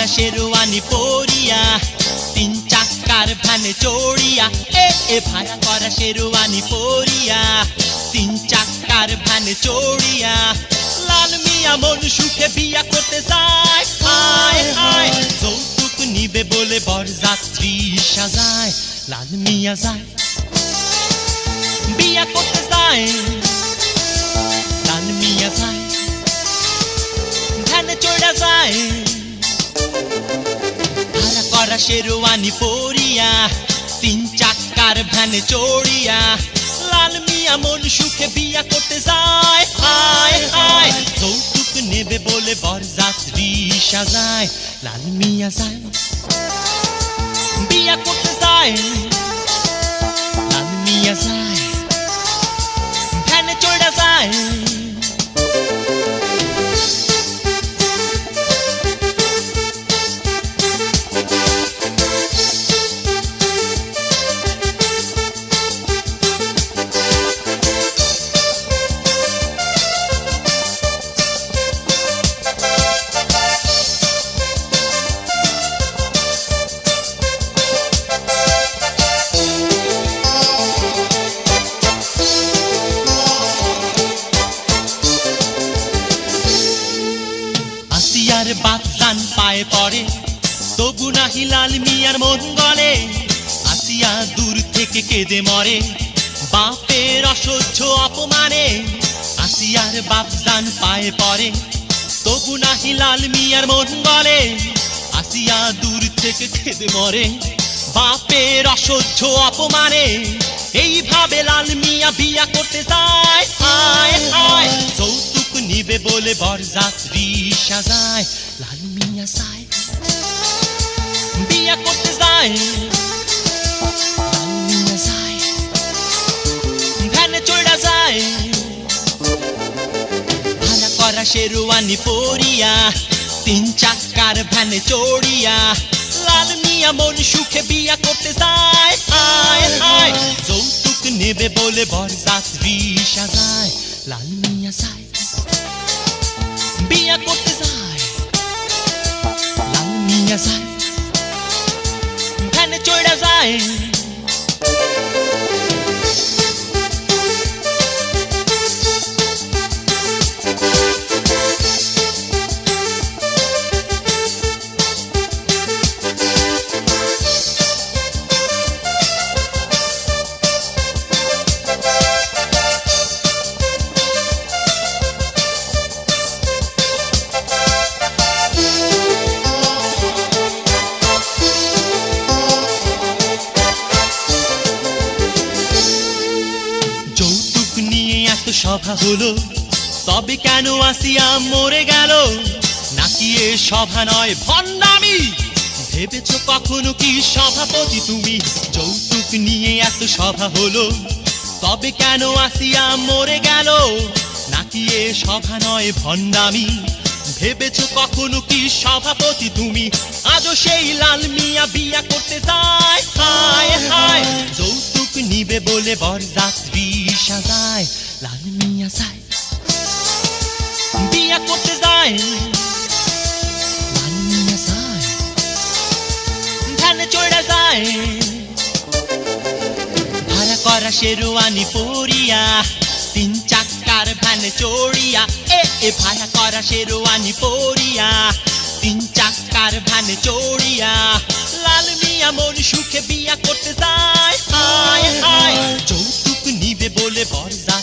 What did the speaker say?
शेरवानी पोरिया तीन चाक्कार भ्याने चोड़िया ए भाड़ा करा शेरवानी पोरिया तीन चाक्कार भ्याने चोड़िया लाल मिया मन सुखे बिया करते जाए हाय हाय যৌতুক নিবে বলে বরযাত্রী সাজায় লাল মিয়া যায় বিয়া করতে যায় লাল মিয়া যায় ভ্যানে চড়া যায় करा शेरवानी पोरिया तीन चाक्कार भ्याने चोड़िया लाल मिया मन सुखे बिया करते जाए हाय हाय যৌতুক নেবে বলে বরযাত্রী সাজায় লাল মিয়া যায় বিয়া করতে যায় লাল মিয়া যায় ভ্যানে চড়া যায় বাপজান পায়ে পড়ে তবু নাহি লাল মিয়ার মন গলে আসিয়া দূর থেকে কেঁদে মরে বাপের অসহ্য অপমানে আসিয়ার বাপজান পায়ে পড়ে তবু নাহি লাল মিয়ার মন গলে আসিয়া দূর থেকে কেঁদে মরে বাপের অসহ্য অপমানে এইভাবে লাল মিয়া বিয়া করতে যায় হায় হায় যৌতুক নিবে বলে বরযাত্রী সাজায় লাল মিয়া যায় বিয়া করতে যায় লাল মিয়া যায় ভ্যানে চড়া যায় ভাড়া করা शेरवानी पोरिया तीन चाक्कार भ्याने चोड़िया लाल मिया मन सुखे बिया करते যায় हाय हाय যৌতুক নেবে বলে বরযাত্রী সাজায় লাল মিয়া যায় বিয়া করতে যায় লাল মিয়া যায় ভ্যানে চড়া যায় সভা হলো তবে কেন আসিয়া মরে গেল নাকি এ সভা নয় ভণ্ডামি ভেবেছো কখনো কি সভাপতি তুমি যৌতুক নিয়ে এত সভা হলো তবে কেন আসিয়া মরে গেল নাকি এ সভা নয় ভণ্ডামি ভেবেছো কখনো কি সভাপতি তুমি আজও সেই লাল মিয়া বিয়া করতে যায় হায় হায় যৌতুক নিবে বলে বরযাত্রী সাজায় লাল মিয়া যায় বিয়া করতে যায় লাল মিয়া যায় ভ্যানে চড়া যায় ভাড়া করা शेरवानी पोरिया तीन चाक्कार भ्याने चोड़िया ए भाड़ा करा शेरवानी पोरिया तीन चाक्कार भ्याने चोड़िया लाल मिया मन सुखे बिया करते যায় हाय हाय যৌতুক নিবে বলে বরযাত্রী